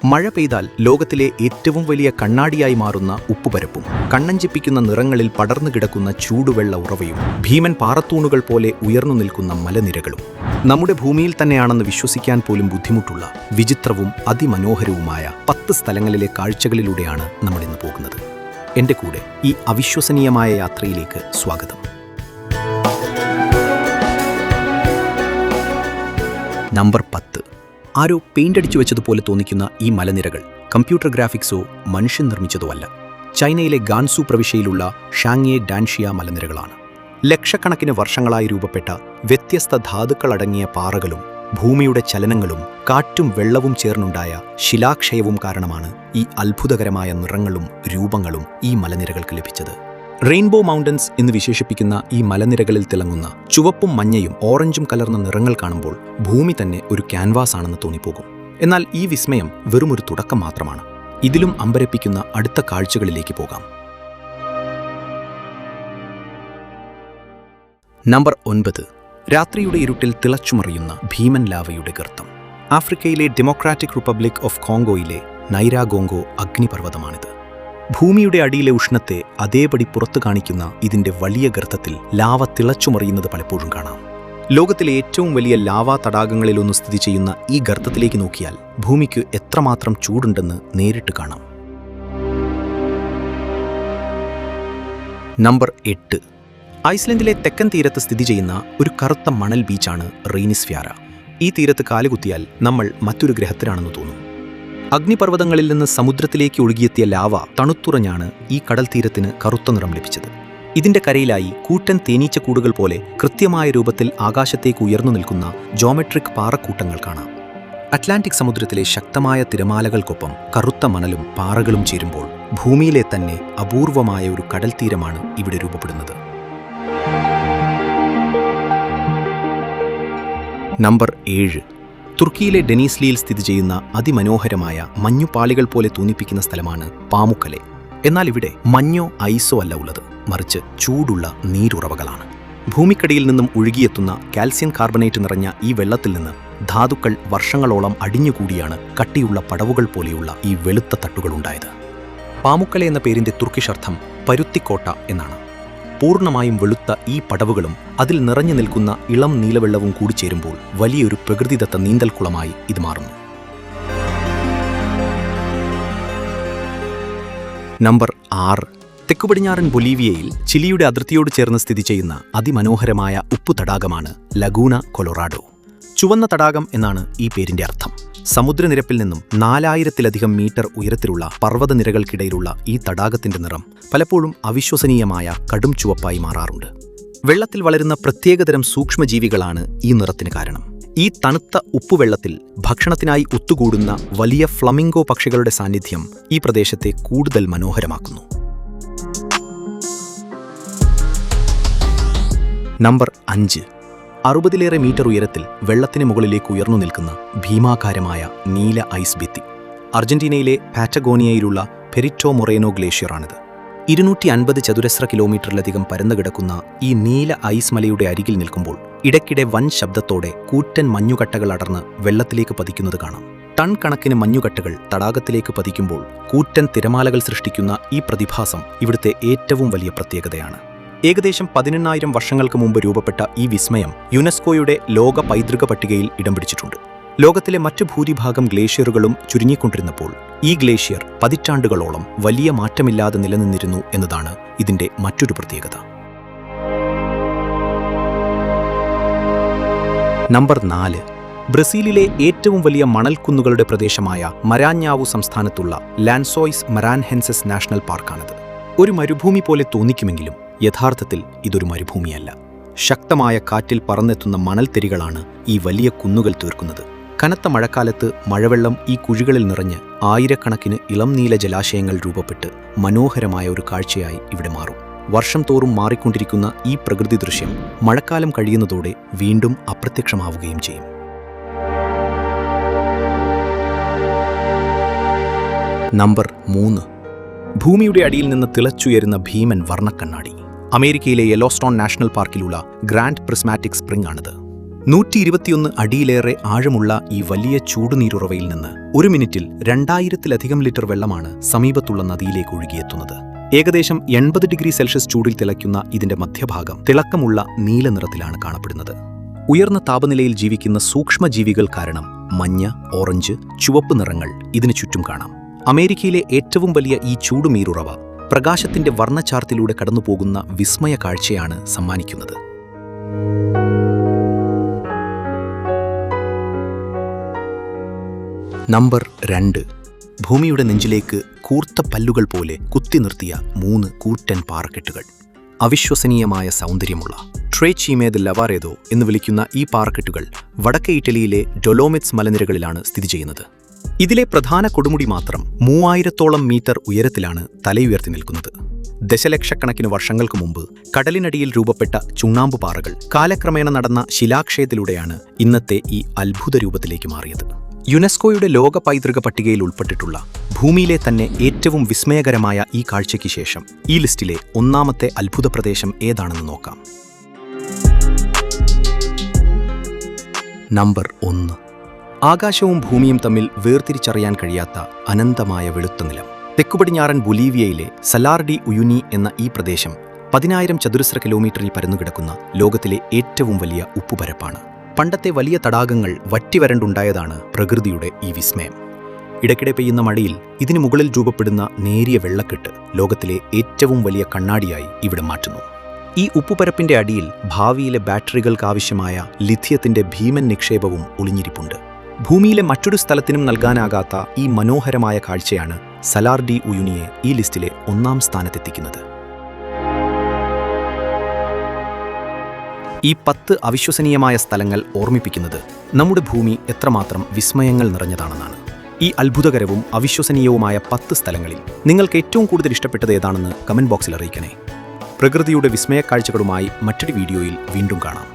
മഴ പെയ്താൽ ലോകത്തിലെ ഏറ്റവും വലിയ കണ്ണാടിയായി മാറുന്ന ഉപ്പുപരപ്പും കണ്ണഞ്ചിപ്പിക്കുന്ന നിറങ്ങളിൽ പടർന്നു കിടക്കുന്ന ചൂടുവെള്ള ഉറവയും ഭീമൻ പാറത്തൂണുകൾ പോലെ ഉയർന്നു നിൽക്കുന്ന മലനിരകളും നമ്മുടെ ഭൂമിയിൽ തന്നെയാണെന്ന് വിശ്വസിക്കാൻ പോലും ബുദ്ധിമുട്ടുള്ള വിചിത്രവും അതിമനോഹരവുമായ 10 സ്ഥലങ്ങളിലെ കാഴ്ചകളിലൂടെയാണ് നമ്മൾ ഇന്ന് പോകുന്നത്. എൻ്റെ കൂടെ ഈ അവിശ്വസനീയമായ യാത്രയിലേക്ക് സ്വാഗതം. നമ്പർ 10. ആരോ പെയിന്റ് അടിച്ചു വെച്ചതുപോലെ തോന്നിക്കുന്ന ഈ മലനിരകൾ കമ്പ്യൂട്ടർ ഗ്രാഫിക്സോ മനുഷ്യൻ നിർമ്മിച്ചതോ അല്ല. ചൈനയിലെ ഗാൻസു പ്രവിശ്യയിലുള്ള ഷാങ്യെ ഡാൻഷിയ മലനിരകളാണ്. ലക്ഷക്കണക്കിന് വർഷങ്ങളായി രൂപപ്പെട്ട വ്യത്യസ്ത ധാതുക്കളടങ്ങിയ പാറകളും ഭൂമിയുടെ ചലനങ്ങളും കാറ്റും വെള്ളവും ചേർന്നുണ്ടായ ശിലാക്ഷയവും കാരണമാണ് ഈ അത്ഭുതകരമായ നിറങ്ങളും രൂപങ്ങളും ഈ മലനിരകൾക്ക് ലഭിച്ചത്. റെയിൻബോ മൗണ്ടൻസ് എന്ന് വിശേഷിപ്പിക്കുന്ന ഈ മലനിരകളിൽ തിളങ്ങുന്ന ചുവപ്പും മഞ്ഞയും ഓറഞ്ചും കലർന്ന നിറങ്ങൾ കാണുമ്പോൾ ഭൂമി തന്നെ ഒരു ക്യാൻവാസ് ആണെന്ന് തോന്നിപ്പോകും. എന്നാൽ ഈ വിസ്മയം വെറുമൊരു തുടക്കം മാത്രമാണ്. ഇതിലും അമ്പരപ്പിക്കുന്ന അടുത്ത കാഴ്ചകളിലേക്ക് പോകാം. നമ്പർ 9. രാത്രിയുടെ ഇരുട്ടിൽ തിളച്ചുമറിയുന്ന ഭീമൻ ലാവയുടെ ഗർത്തം. ആഫ്രിക്കയിലെ ഡെമോക്രാറ്റിക് റിപ്പബ്ലിക് ഓഫ് കോങ്കോയിലെ നൈരാഗോംഗോ അഗ്നിപർവ്വതമാണിത്. ഭൂമിയുടെ അടിയിലെ ഉഷ്ണത്തെ അതേപടി പുറത്തു കാണിക്കുന്ന ഇതിന്റെ വലിയ ഗർത്തത്തിൽ ലാവ തിളച്ചുമറിയുന്നത് പലപ്പോഴും കാണാം. ലോകത്തിലെ ഏറ്റവും വലിയ ലാവാ തടാകങ്ങളിലൊന്ന് സ്ഥിതി ചെയ്യുന്ന ഈ ഗർത്തത്തിലേക്ക് നോക്കിയാൽ ഭൂമിക്ക് എത്രമാത്രം ചൂടുണ്ടെന്ന് നേരിട്ട് കാണാം. നമ്പർ 8. ഐസ്ലൻഡിലെ തെക്കൻ തീരത്ത് സ്ഥിതി ചെയ്യുന്ന ഒരു കറുത്ത മണൽ ബീച്ചാണ് റെയ്നിസ്ഫ്യാര. ഈ തീരത്ത് കാലുകുത്തിയാൽ നമ്മൾ മറ്റൊരു ഗ്രഹത്തിലാണെന്ന് തോന്നും. അഗ്നിപർവ്വതങ്ങളിൽ നിന്ന് സമുദ്രത്തിലേക്ക് ഒഴുകിയെത്തിയ ലാവ തണുത്തുറഞ്ഞാണ് ഈ കടൽ തീരത്തിന് കറുത്ത നിറം ലഭിച്ചത്. ഇതിന്റെ കരയിലായി കൂറ്റൻ തേനീച്ചക്കൂടുകൾ പോലെ കൃത്യമായ രൂപത്തിൽ ആകാശത്തേക്ക് ഉയർന്നു നിൽക്കുന്ന ജോമെട്രിക് പാറക്കൂട്ടങ്ങൾ കാണാം. അറ്റ്ലാന്റിക് സമുദ്രത്തിലെ ശക്തമായ തിരമാലകൾക്കൊപ്പം കറുത്ത മണലും പാറകളും ചേരുമ്പോൾ ഭൂമിയിലെ തന്നെ അപൂർവമായ ഒരു കടൽ തീരമാണ് ഇവിടെ രൂപപ്പെടുന്നത്. നമ്പർ 7. തുർക്കിയിലെ ഡെനീസ്ലിയിൽ സ്ഥിതി ചെയ്യുന്ന അതിമനോഹരമായ മഞ്ഞുപാളികൾ പോലെ തോന്നിപ്പിക്കുന്ന സ്ഥലമാണ് പാമുക്കലെ. എന്നാൽ ഇവിടെ മഞ്ഞോ ഐസോ അല്ല ഉള്ളത്, മറിച്ച് ചൂടുള്ള നീരുറവകളാണ്. ഭൂമിക്കടിയിൽ നിന്നും ഒഴുകിയെത്തുന്ന കാൽസ്യം കാർബണേറ്റ് നിറഞ്ഞ ഈ വെള്ളത്തിൽ നിന്ന് ധാതുക്കൾ വർഷങ്ങളോളം അടിഞ്ഞുകൂടിയാണ് കട്ടിയുള്ള പടവുകൾ പോലെയുള്ള ഈ വെളുത്ത തട്ടുകളുണ്ടായത്. പാമുക്കലെ എന്ന പേരിന്റെ തുർക്കിഷ് അർത്ഥം പരുത്തിക്കോട്ട എന്നാണ്. പൂർണ്ണമായും വെളുത്ത ഈ പടവുകളും അതിൽ നിറഞ്ഞു നിൽക്കുന്ന ഇളം നീലവെള്ളവും കൂടിച്ചേരുമ്പോൾ വലിയൊരു പ്രകൃതിദത്ത നീന്തൽക്കുളമായി ഇത് മാറുന്നു. നമ്പർ 6. തെക്കുപടിഞ്ഞാറൻ ബൊലീവിയയിൽ ചിലിയുടെ അതിർത്തിയോട് ചേർന്ന് സ്ഥിതി ചെയ്യുന്ന അതിമനോഹരമായ ഉപ്പു തടാകമാണ് ലഗൂന കൊളറാഡോ. ചുവന്ന തടാകം എന്നാണ് ഈ പേരിന്റെ അർത്ഥം. സമുദ്രനിരപ്പിൽ നിന്നും 4000-ലധികം മീറ്റർ ഉയരത്തിലുള്ള പർവ്വതനിരകൾക്കിടയിലുള്ള ഈ തടാകത്തിന്റെ നിറം പലപ്പോഴും അവിശ്വസനീയമായ കടും ചുവപ്പായി മാറാറുണ്ട്. വെള്ളത്തിൽ വളരുന്ന പ്രത്യേകതരം സൂക്ഷ്മജീവികളാണ് ഈ നിറത്തിന് കാരണം. ഈ തണുത്ത ഉപ്പുവെള്ളത്തിൽ ഭക്ഷണത്തിനായി ഒത്തുകൂടുന്ന വലിയ ഫ്ലമിംഗോ പക്ഷികളുടെ സാന്നിധ്യം ഈ പ്രദേശത്തെ കൂടുതൽ മനോഹരമാക്കുന്നു. നമ്പർ 5. 60-ലേറെ മീറ്റർ ഉയരത്തിൽ വെള്ളത്തിന് മുകളിലേക്ക് ഉയർന്നു നിൽക്കുന്ന ഭീമാകാരമായ നീല ഐസ് ഭിത്തി. അർജന്റീനയിലെ പാറ്റഗോണിയയിലുള്ള പെരിറ്റോ മൊറേനോ ഗ്ലേഷ്യറാണിത്. 250 ചതുരശ്ര കിലോമീറ്ററിലധികം പരന്നു കിടക്കുന്ന ഈ നീല ഐസ് മലയുടെ അരികിൽ നിൽക്കുമ്പോൾ ഇടയ്ക്കിടെ വൻ ശബ്ദത്തോടെ കൂറ്റൻ മഞ്ഞുകട്ടകൾ അടർന്ന് വെള്ളത്തിലേക്ക് പതിക്കുന്നത് കാണാം. ടൺ കണക്കിന് മഞ്ഞുകട്ടകൾ തടാകത്തിലേക്ക് പതിക്കുമ്പോൾ കൂറ്റൻ തിരമാലകൾ സൃഷ്ടിക്കുന്ന ഈ പ്രതിഭാസം ഇവിടുത്തെ ഏറ്റവും വലിയ പ്രത്യേകതയാണ്. ഏകദേശം 18,000 വർഷങ്ങൾക്ക് മുമ്പ് രൂപപ്പെട്ട ഈ വിസ്മയം യുനെസ്കോയുടെ ലോക പൈതൃക പട്ടികയിൽ ഇടം പിടിച്ചിട്ടുണ്ട്. ലോകത്തിലെ മറ്റു ഭൂരിഭാഗം ഗ്ലേഷ്യറുകളും ചുരുങ്ങിക്കൊണ്ടിരുന്നപ്പോൾ ഈ ഗ്ലേഷ്യർ പതിറ്റാണ്ടുകളോളം വലിയ മാറ്റമില്ലാതെ നിലനിന്നിരുന്നു എന്നതാണ് ഇതിന്റെ മറ്റൊരു പ്രത്യേകത. നമ്പർ 4. ബ്രസീലിലെ ഏറ്റവും വലിയ മണൽക്കുന്നുകളുടെ പ്രദേശമായ മരാഞ്ഞാവു സംസ്ഥാനത്തുള്ള ലാൻസോയ്സ് മരാൻഹെൻസസ് നാഷണൽ പാർക്കാണിത്. ഒരു മരുഭൂമി പോലെ തോന്നിക്കുമെങ്കിലും യഥാർത്ഥത്തിൽ ഇതൊരു മരുഭൂമിയല്ല. ശക്തമായ കാറ്റിൽ പറന്നെത്തുന്ന മണൽത്തെരികളാണ് ഈ വലിയ കുന്നുകൾ തീർക്കുന്നത്. കനത്ത മഴക്കാലത്ത് മഴവെള്ളം ഈ കുഴികളിൽ നിറഞ്ഞ് ആയിരക്കണക്കിന് ഇളം നീല ജലാശയങ്ങൾ രൂപപ്പെട്ട് മനോഹരമായ ഒരു കാഴ്ചയായി ഇവിടെ മാറും. വർഷം തോറും മാറിക്കൊണ്ടിരിക്കുന്ന ഈ പ്രകൃതി ദൃശ്യം മഴക്കാലം കഴിയുന്നതോടെ വീണ്ടും അപ്രത്യക്ഷമാവുകയും ചെയ്യും. നമ്പർ 3. ഭൂമിയുടെ അടിയിൽ നിന്ന് തിളച്ചുയരുന്ന ഭീമൻ വർണ്ണക്കണ്ണാടി. അമേരിക്കയിലെ യെലോസ്റ്റോൺ നാഷണൽ പാർക്കിലുള്ള ഗ്രാൻഡ് പ്രിസ്മാറ്റിക് സ്പ്രിംഗ് ആണിത്. 121 അടിയിലേറെ ആഴമുള്ള ഈ വലിയ ചൂടുനീരുറവയിൽ നിന്ന് ഒരു മിനിറ്റിൽ 2000-ലധികം ലിറ്റർ വെള്ളമാണ് സമീപത്തുള്ള നദിയിലേക്ക് ഒഴുകിയെത്തുന്നത്. ഏകദേശം 80 ഡിഗ്രി സെൽഷ്യസ് ചൂടിൽ തിളയ്ക്കുന്ന ഇതിന്റെ മധ്യഭാഗം തിളക്കമുള്ള നീല നിറത്തിലാണ് കാണപ്പെടുന്നത്. ഉയർന്ന താപനിലയിൽ ജീവിക്കുന്ന സൂക്ഷ്മജീവികൾ കാരണം മഞ്ഞ, ഓറഞ്ച്, ചുവപ്പ് നിറങ്ങൾ ഇതിനു ചുറ്റും കാണാം. അമേരിക്കയിലെ ഏറ്റവും വലിയ ഈ ചൂടുനീരുറവ പ്രകാശത്തിന്റെ വർണ്ണച്ചാർത്തിലൂടെ കടന്നുപോകുന്ന വിസ്മയ കാഴ്ചയാണ് സമ്മാനിക്കുന്നത്. നമ്പർ 2. ഭൂമിയുടെ നെഞ്ചിലേക്ക് കൂർത്ത പല്ലുകൾ പോലെ കുത്തി നിർത്തിയ 3 കൂറ്റൻ പാറക്കെട്ടുകൾ. അവിശ്വസനീയമായ സൗന്ദര്യമുള്ള ട്രേച്ചീമേ ദ ലവാറേദോ എന്ന് വിളിക്കുന്ന ഈ പാറക്കെട്ടുകൾ വടക്കേ ഇറ്റലിയിലെ ഡൊലോമിറ്റ്സ് മലനിരകളിലാണ് സ്ഥിതി ചെയ്യുന്നത്. ഇതിലെ പ്രധാന കൊടുമുടി മാത്രം 3000-ഓളം മീറ്റർ ഉയരത്തിലാണ് തലയുയർത്തി നിൽക്കുന്നത്. ദശലക്ഷക്കണക്കിന് വർഷങ്ങൾക്ക് മുമ്പ് കടലിനടിയിൽ രൂപപ്പെട്ട ചുണ്ണാമ്പുപാറകൾ കാലക്രമേണ നടന്ന ശിലാക്ഷയത്തിലൂടെയാണ് ഇന്നത്തെ ഈ അത്ഭുത രൂപത്തിലേക്ക് മാറിയത്. യുനെസ്കോയുടെ ലോക പൈതൃക പട്ടികയിൽ ഉൾപ്പെട്ടിട്ടുള്ള ഭൂമിയിലെ തന്നെ ഏറ്റവും വിസ്മയകരമായ ഈ കാഴ്ചയ്ക്ക് ശേഷം ഈ ലിസ്റ്റിലെ ഒന്നാമത്തെ അത്ഭുത പ്രദേശം ഏതാണെന്ന് നോക്കാം. നമ്പർ 1. ആകാശവും ഭൂമിയും തമ്മിൽ വേർതിരിച്ചറിയാൻ കഴിയാത്ത അനന്തമായ വെളുത്ത നിലം. തെക്കുപടിഞ്ഞാറൻ ബൊലീവിയയിലെ സലാർ ഡി ഉയുനി എന്ന ഈ പ്രദേശം 10,000 ചതുരശ്ര കിലോമീറ്ററിൽ പരന്നുകിടക്കുന്ന ലോകത്തിലെ ഏറ്റവും വലിയ ഉപ്പുപരപ്പാണ്. പണ്ടത്തെ വലിയ തടാകങ്ങൾ വറ്റിവരണ്ടുണ്ടായതാണ് പ്രകൃതിയുടെ ഈ വിസ്മയം. ഇടയ്ക്കിടെ പെയ്യുന്ന മഴയിൽ ഇതിനു മുകളിൽ രൂപപ്പെടുന്ന നേരിയ വെള്ളക്കെട്ട് ലോകത്തിലെ ഏറ്റവും വലിയ കണ്ണാടിയായി ഇവിടെ മാറ്റുന്നു. ഈ ഉപ്പുപരപ്പിന്റെ അടിയിൽ ഭാവിയിലെ ബാറ്ററികൾക്കാവശ്യമായ ലിഥിയത്തിന്റെ ഭീമൻ നിക്ഷേപവും ഒളിഞ്ഞിരിപ്പുണ്ട്. ഭൂമിയിലെ മറ്റൊരു സ്ഥലത്തിനും നൽകാനാകാത്ത ഈ മനോഹരമായ കാഴ്ചയാണ് സലാർ ഡി ഉയുനിയെ ഈ ലിസ്റ്റിലെ 1-ാം സ്ഥാനത്തെത്തിക്കുന്നത്. ഈ 10 അവിശ്വസനീയമായ സ്ഥലങ്ങൾ ഓർമ്മിപ്പിക്കുന്നത് നമ്മുടെ ഭൂമി എത്രമാത്രം വിസ്മയങ്ങൾ നിറഞ്ഞതാണെന്നാണ്. ഈ അത്ഭുതകരവും അവിശ്വസനീയവുമായ 10 സ്ഥലങ്ങളിൽ നിങ്ങൾക്ക് ഏറ്റവും കൂടുതൽ ഇഷ്ടപ്പെട്ടത് ഏതാണെന്ന് കമന്റ് ബോക്സിൽ അറിയിക്കണേ. പ്രകൃതിയുടെ വിസ്മയക്കാഴ്ചകളുമായി മറ്റൊരു വീഡിയോയിൽ വീണ്ടും കാണാം.